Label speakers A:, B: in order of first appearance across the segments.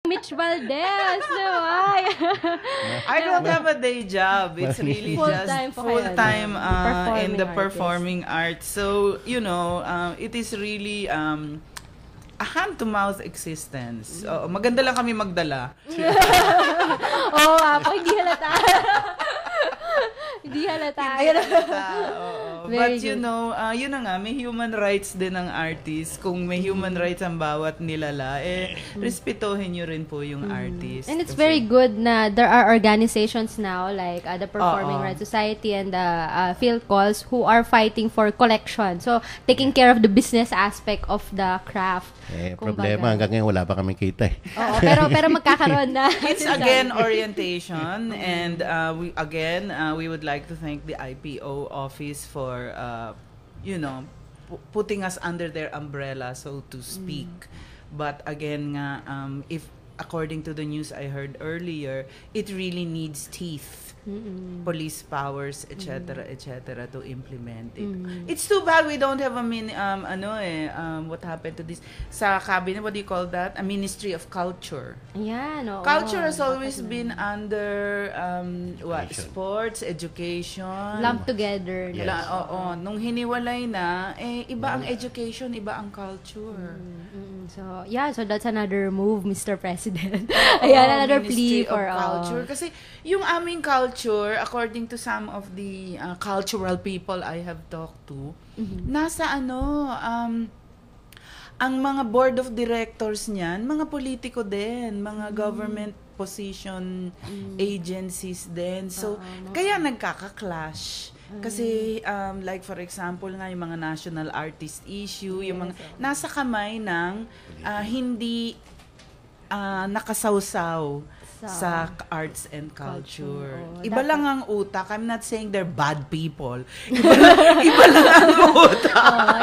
A: Mitch Valdez, diba?
B: I don't have a day job. It's really
A: Full-time
B: just
A: po kayo,
B: full-time in the
A: artist.
B: performing arts. So, it is really a hand-to-mouth existence. Maganda lang kami magdala.
A: Oo, ako hindi halata. Hindi halata.
B: But yun na nga, may human rights din ng artist. Kung may human rights ang bawat nilala, respetuhin nyo rin po yung artist.
A: And it's very good na there are organizations now like the Performing Rights Society and the PhilCalls who are fighting for collection. So, taking care of the business aspect of the craft.
C: Problema, hanggang ngayon wala pa kami kita eh.
A: Oo, pero magkakaroon na.
B: It's again orientation, and we would like to thank the IPO office for putting us under their umbrella, so to speak. But again nga, if according to the news I heard earlier, it really needs teeth. Police powers, etc., to implement it. It's too bad we don't have what happened to this sa cabinet, what do you call that? A Ministry of Culture.
A: Yan, oo.
B: Culture has always been under sports, education.
A: Lumped together.
C: Yes.
B: Nung hiniwalay na, iba ang education, iba ang culture.
A: So that's another move, Mr. President. Ayan, another plea for
B: culture. Kasi yung aming culture, according to some of the cultural people I have talked to, nasa ang mga board of directors niyan, mga politiko din, mga government position agencies din. So, kaya nagkaka-clash. Kasi, like for example nga, yung mga national artist issue, yung mga nasa kamay ng hindi nakasawsaw sa arts and culture. Iba lang ang utak. I'm not saying they're bad people. Iba lang ang utak.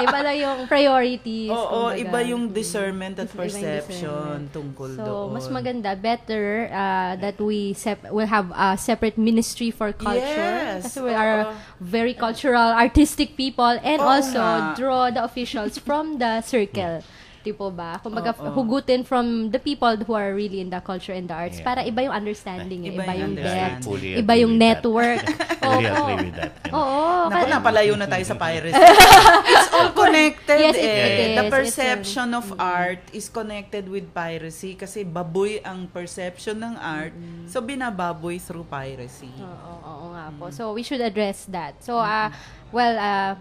A: Iba lang yung priorities.
B: Iba yung discernment at perception tungkol doon.
A: So, mas maganda, better that we'll have a separate ministry for culture.
B: Yes.
A: Kasi we are very cultural, artistic people, and also draw the officials from the circle. Tipo ba? Kumbaga, hugutin from the people who are really in the culture and the arts para iba yung understanding, iba yung depth, iba yung network.
C: Fully agree with that.
B: Naku, napalayo na tayo sa piracy. It's all connected.
A: Yes, it is.
B: The perception of art is connected with piracy kasi baboy ang perception ng art, so binababoy through piracy.
A: Oo nga po. So, we should address that. So,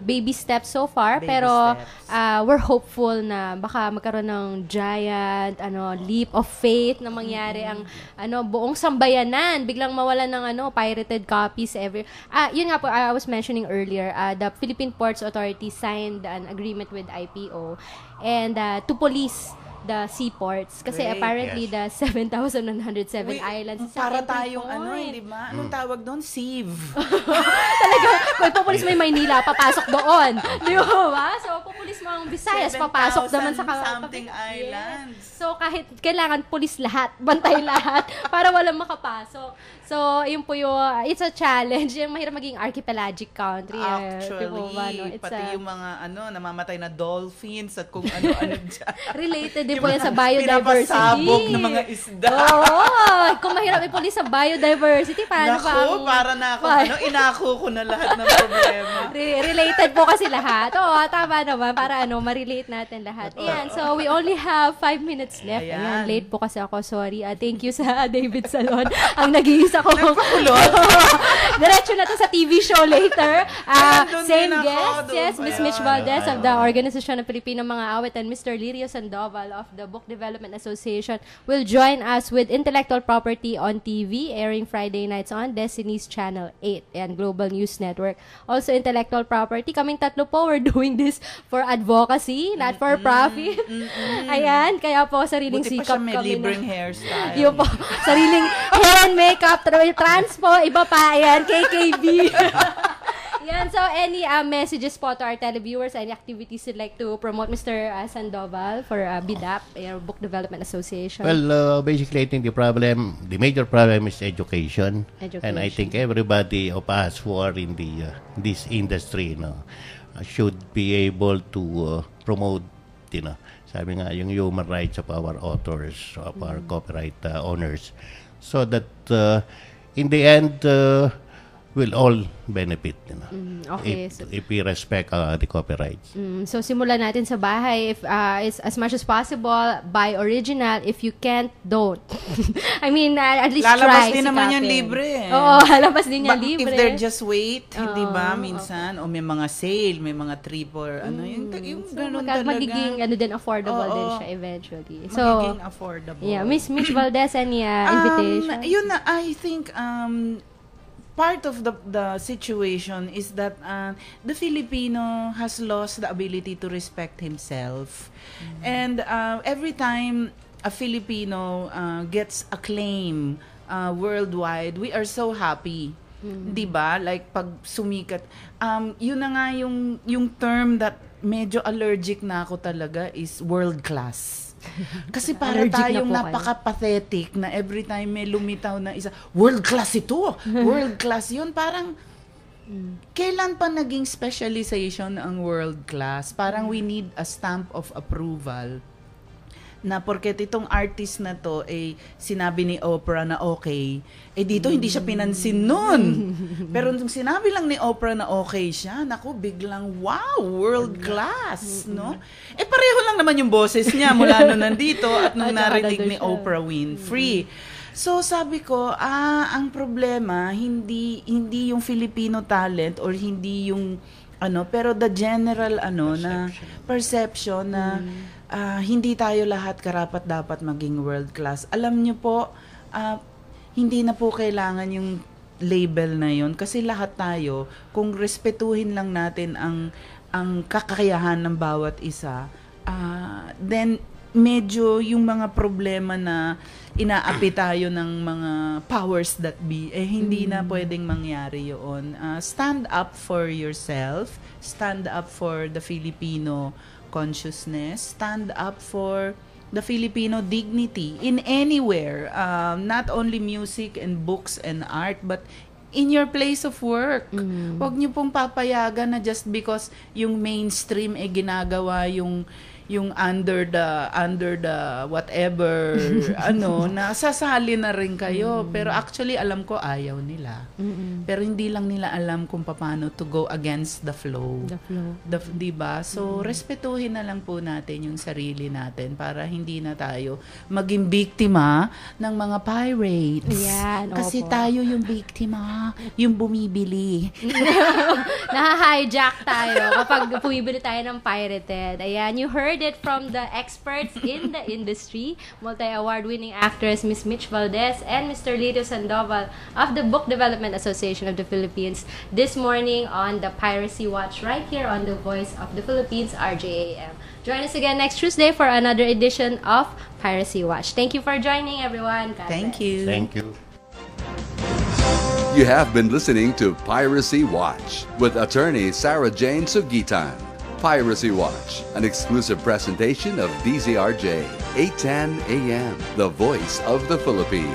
A: baby steps so far,
B: Baby
A: pero
B: steps.
A: we're hopeful na baka magkaroon ng giant leap of faith na mangyari ang buong sambayanan, biglang mawalan ng pirated copies yun nga po, I was mentioning earlier, the Philippine Ports Authority signed an agreement with IPO and to police the seaports kasi
B: Great.
A: apparently the 7,107 islands
B: Para
A: entry
B: tayong
A: point.
B: di ba? Anong tawag doon? Sieve.
A: Talaga, kung ipupulis mo yung Maynila, papasok doon. Di ba? So, pupulis mo ang Visayas, papasok naman sa
B: something islands.
A: So, kahit kailangan pulis lahat, bantay lahat, para walang makapasok. So, yun po yung, it's a challenge. Yung mahirap maging archipelagic country.
B: Actually, pati yung mga namamatay na dolphins at kung ano-ano dyan.
A: Related din po yan sa biodiversity.
B: Pinapasabog ng mga isda.
A: Oo. Kung mahirap ipulis sa biodiversity, paano
B: Naku,
A: pa ang...
B: para na ako, inako ko na lahat ng problema.
A: Related po kasi lahat. Oo, tama naman. Para ma-relate natin lahat. Ayan, so we only have 5 minutes left. Ayan, late po kasi ako. Sorry. Thank you sa David Salon. Ang nag-iisa ko.
B: Nagpakulot.
A: Diretso na to sa TV show later. Same
B: din ako,
A: guest.
B: doon
A: Yes,
B: pa
A: Miss
B: yan.
A: Mitch Valdez of the Organization ng Pilipino Mga Awit and Mr. Lirio Sandoval of the Book Development Association will join us with Intellectual Property on TV, airing Friday nights on Destiny's Channel 8 and Global News Network. Also, Intellectual Property. Kaming tatlo po, we're doing this for advocacy, not for profit. Ayan, kaya po sariling
B: Buti pa
A: sikap
B: siya may
A: kami
B: libreng hairstyle.
A: Yung po, sariling hair and makeup, trans po, iba pa, ayan, KKB. Yan, so any messages po to our televiewers, any activities you'd like to promote, Mr. Sandoval, for BDAP, Book Development Association?
C: Well, basically, I think the major problem is education. And I think everybody of us who are in this industry, should be able to promote, sabi nga, yung human rights of our authors, of our copyright owners, so that in the end, we'll all benefit.
A: Okay.
C: If we respect the copyrights.
A: So, simulan natin sa bahay. If as much as possible, buy original. If you can't, don't. I mean, at least
B: lalabas
A: try.
B: din naman
A: sikapin.
B: yan libre.
A: Oo, lalabas din yan libre.
B: If they're just wait, di ba, minsan, o may mga sale, may mga triple, yung
A: So,
B: ganun talaga.
A: magiging din affordable din siya eventually. So,
B: Magiging affordable.
A: yeah, Miss Mitch Valdez, any invitation?
B: Yun na, I think, part of the situation is that the Filipino has lost the ability to respect himself. And every time a Filipino gets acclaim worldwide, we are so happy. 'Di ba? Like pag sumikat, yun na nga yung term that medyo allergic na ako talaga is world class. Kasi para
A: Allergic na
B: tayong
A: po kayo.
B: napaka-pathetic na every time may lumitaw na isa, world class ito, world class yun. Parang, kailan pa naging specialization ang world class? Parang we need a stamp of approval na porket itong artist na to sinabi ni Oprah na okay, dito hindi siya pinansin nun. Pero nung sinabi lang ni Oprah na okay siya, naku, biglang wow, world class, no? Pareho lang naman yung boses niya mula nung nandito at nung narinig ni Oprah Winfrey. So sabi ko, ang problema hindi yung Filipino talent or hindi yung pero the general perception na hindi tayo lahat karapat dapat maging world class. Alam niyo po, hindi na po kailangan yung label na yun kasi lahat tayo, kung respetuhin lang natin ang kakayahan ng bawat isa, then medyo yung mga problema na inaapi tayo ng mga powers that be, hindi na pwedeng mangyari yun. Stand up for yourself, stand up for the Filipino consciousness, stand up for the Filipino dignity in anywhere, not only music and books and art, but in your place of work. Huwag niyo pong papayagan na just because yung mainstream ginagawa yung under the whatever na sasali na rin kayo, pero actually alam ko ayaw nila, pero hindi lang nila alam kung paano to go against the flow, diba? So respetuhin na lang po natin yung sarili natin para hindi na tayo maging biktima ng mga pirates.
A: Yan,
B: Kasi
A: opo.
B: tayo yung biktima, yung bumibili.
A: Naha-hijack tayo kapag pumibili tayo ng pirated. Ayan, you heard it from the experts in the industry, multi-award winning actress Miss Mitch Valdez and Mr. Lirio Sandoval of the Book Development Association of the Philippines this morning on the Piracy Watch right here on the Voice of the Philippines, RJAM. Join us again next Tuesday for another edition of Piracy Watch. Thank you for joining, everyone. God
B: Thank
A: bless.
B: you.
C: Thank you.
D: You have been listening to Piracy Watch with attorney Sarah Jane Sugitan. Piracy Watch, an exclusive presentation of DZRJ, 810 AM, the voice of the Philippines.